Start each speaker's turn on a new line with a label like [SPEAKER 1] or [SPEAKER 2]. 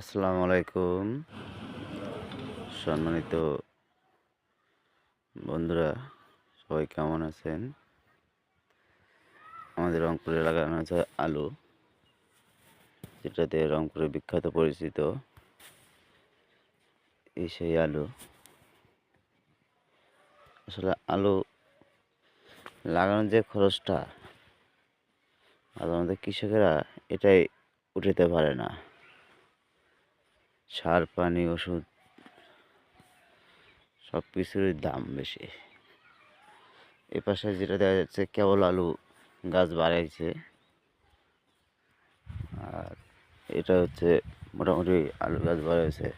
[SPEAKER 1] আসসালামু আলাইকুম সম্মানিত বন্ধুরা, সবাই কেমন আছেন? আমাদের রংপুরে লাগানো আছে আলু, যেটাতে রংপুরে বিখ্যাত পরিচিত। এই সেই আলু। আসলে আলু লাগানোর যে খরচটা, আমাদের কৃষকেরা এটাই উঠাতে পারে না। সার, পানি, ওষুধ সব কিছুরই দাম বেশি। এ পাশে যেটা দেখা যাচ্ছে কেবল আলু গাছ বাড়াইছে, আর এটা হচ্ছে মোটামুটি আলু গাছ বাড়াইছে